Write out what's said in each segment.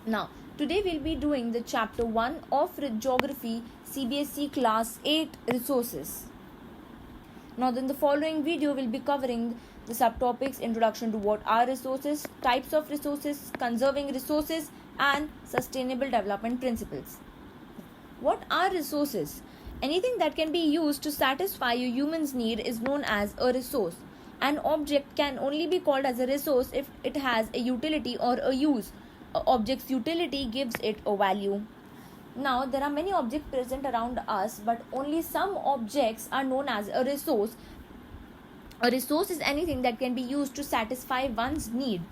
Now, today we'll be doing the chapter 1 of Geography CBSE Class 8 Resources. Now, in the following video, we'll be covering the subtopics: introduction to what are resources, types of resources, conserving resources, and sustainable development principles. What are resources? Anything that can be used to satisfy a human's need is known as a resource. An object can only be called as a resource if it has a utility or a use. An object's utility gives it a value. Now, there are many objects present around us, but only some objects are known as a resource. A resource is anything that can be used to satisfy one's need.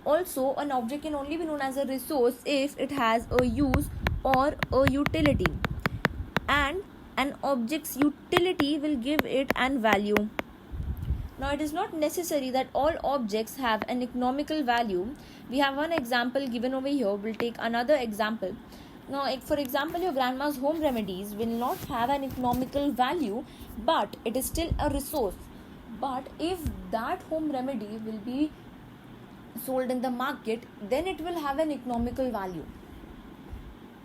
Also, an object can only be known as a resource if it has a use or a utility, and an object's utility will give it an value. Now, it is not necessary that all objects have an economical value. We have one example given over here. We'll take another example. Now, for example, your grandma's home remedies will not have an economical value, but it is still a resource. But if that home remedy will be sold in the market, then it will have an economical value.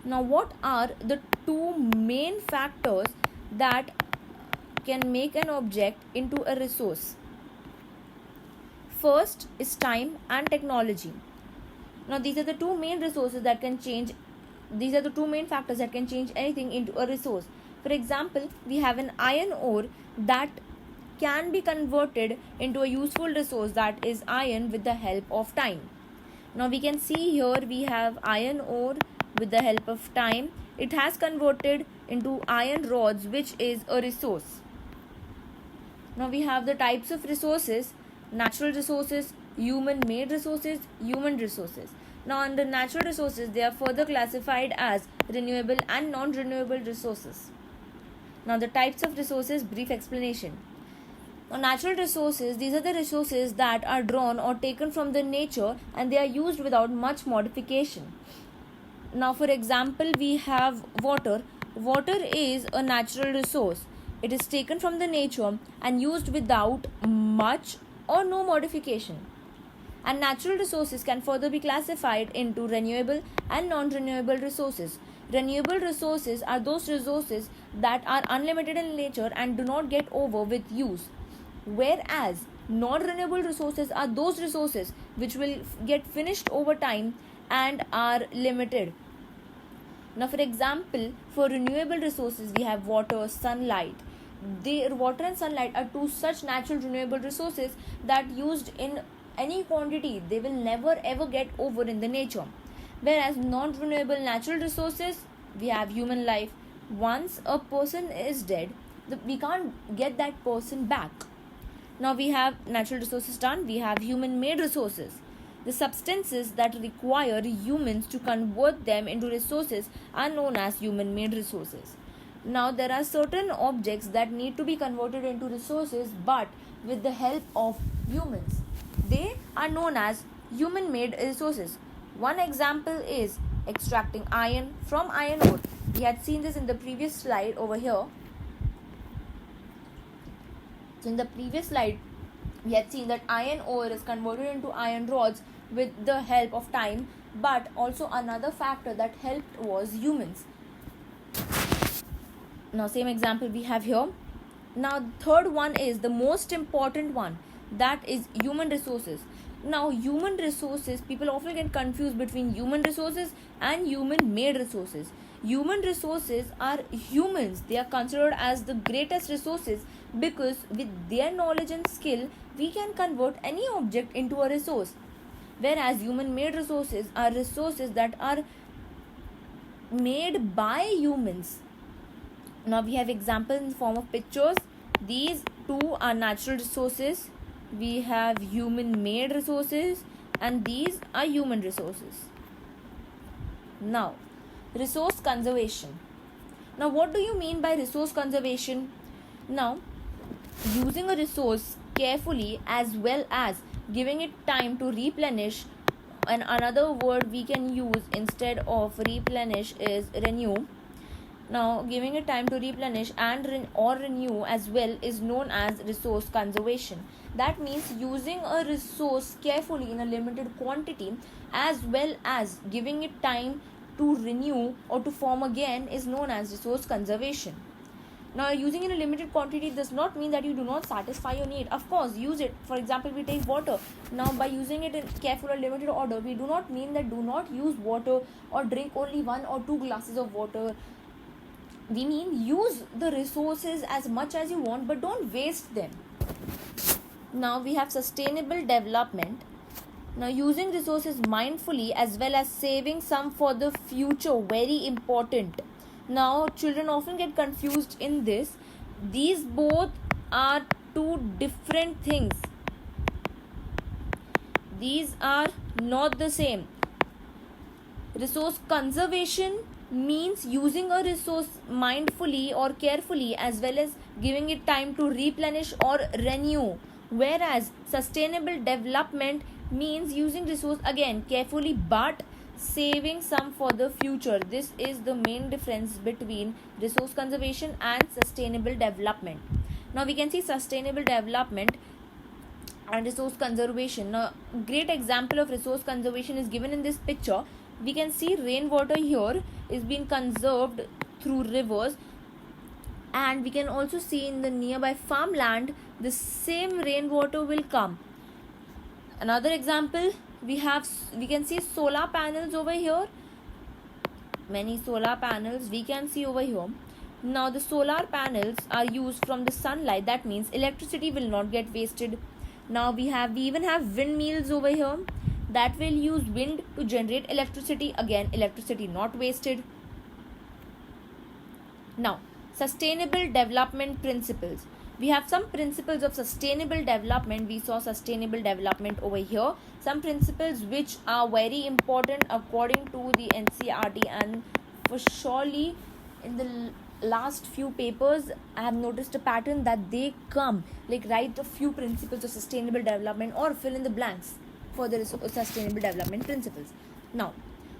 Now, what are the two main factors that can make an object into a resource? First is time and technology. Now, these are the two main resources that can change. These are the two main factors that can change anything into a resource. For example, we have an iron ore that can be converted into a useful resource, that is iron, with the help of time. Now, we can see here we have iron ore with the help of time. It has converted into iron rods, which is a resource. Now, we have the types of resources: natural resources, human-made resources, human resources. Now, under natural resources, they are further classified as renewable and non-renewable resources. Now, the types of resources, brief explanation. Now, natural resources, these are the resources that are drawn or taken from the nature and they are used without much modification. Now, for example, we have water. Water is a natural resource. It is taken from the nature and used without much or no modification. And natural resources can further be classified into renewable and non-renewable resources. Renewable resources are those resources that are unlimited in nature and do not get over with use, whereas non-renewable resources are those resources which will get finished over time and are limited. Now, for example, for renewable resources, we have water, sunlight. Water and sunlight are two such natural renewable resources that used in any quantity, they will never ever get over in the nature. Whereas non-renewable natural resources, we have human life. Once a person is dead, we can't get that person back. Now, we have natural resources done, we have human-made resources. The substances that require humans to convert them into resources are known as human-made resources. Now, there are certain objects that need to be converted into resources, but with the help of humans. They are known as human-made resources. One example is extracting iron from iron ore. We had seen this in the previous slide over here. So, in the previous slide, we had seen that iron ore is converted into iron rods with the help of time, but also another factor that helped was humans. Now, same example we have here. Now, third one is the most important one, that is human resources. Now, human resources, people often get confused between human resources and human-made resources. Human resources are humans. They are considered as the greatest resources because with their knowledge and skill, we can convert any object into a resource. Whereas human-made resources are resources that are made by humans. Now, we have examples in the form of pictures. These two are natural resources. We have human-made resources, and these are human resources. Now, resource conservation. Now, what do you mean by resource conservation? Now, using a resource carefully as well as giving it time to replenish, and another word we can use instead of replenish is renew. Now, giving it time to replenish and or renew as well is known as resource conservation. That means using a resource carefully in a limited quantity as well as giving it time to renew or to form again is known as resource conservation. Now, using in a limited quantity does not mean that you do not satisfy your need. Of course, use it. For example, we take water. Now, by using it in careful or limited order, we do not mean that do not use water or drink only 1 or 2 glasses of water. We mean use the resources as much as you want, but don't waste them. Now, we have sustainable development. Now, using resources mindfully as well as saving some for the future, very important. Now, children often get confused in this. These both are two different things. These are not the same. Resource conservation means using a resource mindfully or carefully as well as giving it time to replenish or renew. Whereas sustainable development means using resource again carefully but saving some for the future. This is the main difference between resource conservation and sustainable development. Now we can see sustainable development and resource conservation. Now, great example of resource conservation is given in this picture. We can see rainwater here is being conserved through rivers, and we can also see in the nearby farmland the same rainwater will come. Another example, we can see solar panels over here. Many solar panels we can see over here. Now the solar panels are used from the sunlight. That means electricity will not get wasted. Now we even have windmills over here that will use wind to generate electricity. Again, electricity not wasted. Now, sustainable development principles. We have some principles of sustainable development. We saw sustainable development over here. Some principles which are very important according to the NCERT, and for surely in the last few papers I have noticed a pattern that they come like write a few principles of sustainable development or fill in the blanks for the sustainable development principles. Now,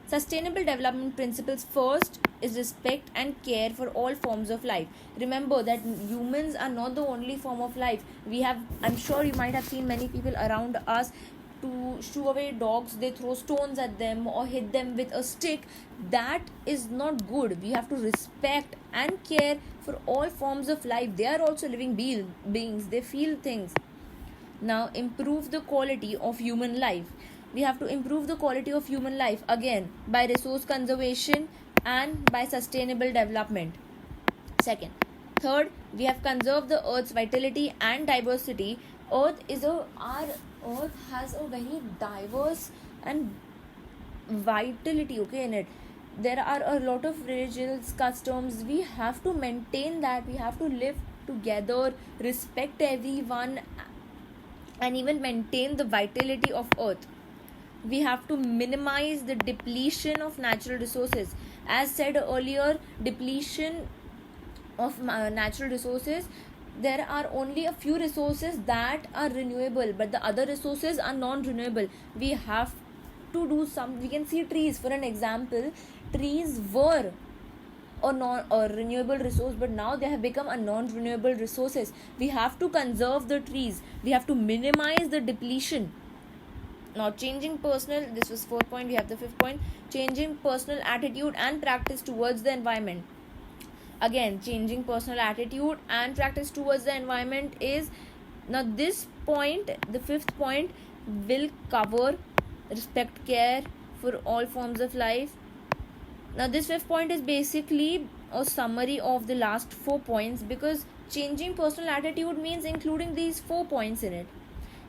sustainable development principles first is respect and care for all forms of life. Remember that humans are not the only form of life. I'm sure you might have seen many people around us to shoo away dogs, they throw stones at them or hit them with a stick. That is not good. We have to respect and care for all forms of life. They are also living beings. They feel things. Now, improve the quality of human life. We have to improve the quality of human life again by resource conservation and by sustainable development. Third, we have conserved the earth's vitality and diversity. Our earth has a very diverse and vitality in it. There are a lot of religions, customs. We have to maintain that. We have to live together, respect everyone, and even maintain the vitality of earth. We have to minimize the depletion of natural resources. As said earlier, depletion of natural resources, there are only a few resources that are renewable, but the other resources are non-renewable. We have to do some. We can see trees for an example. Trees were a renewable resource, but now they have become a non-renewable resources. We have to conserve the trees. We have to minimize the depletion. Now, this was 4th point. We have the 5th point, changing personal attitude and practice towards the environment. Again, changing personal attitude and practice towards the environment is, now this point, the 5th point, will cover respect, care for all forms of life. Now this 5th point is basically a summary of the last 4 points, because changing personal attitude means including these 4 points in it.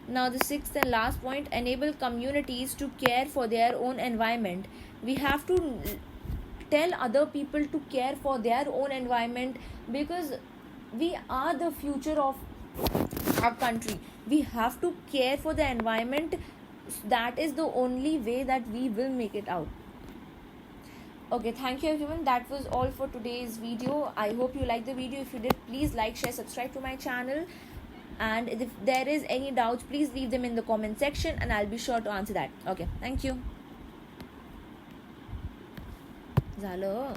Now the 6th and last point, enable communities to care for their own environment. We have to tell other people to care for their own environment, because we are the future of our country. We have to care for the environment. That is the only way that we will make it out. Okay, thank you everyone. That was all for today's video. I hope you liked the video. If you did, please like, share, subscribe to my channel. And if there is any doubts, please leave them in the comment section and I'll be sure to answer that. Okay, thank you. झालं.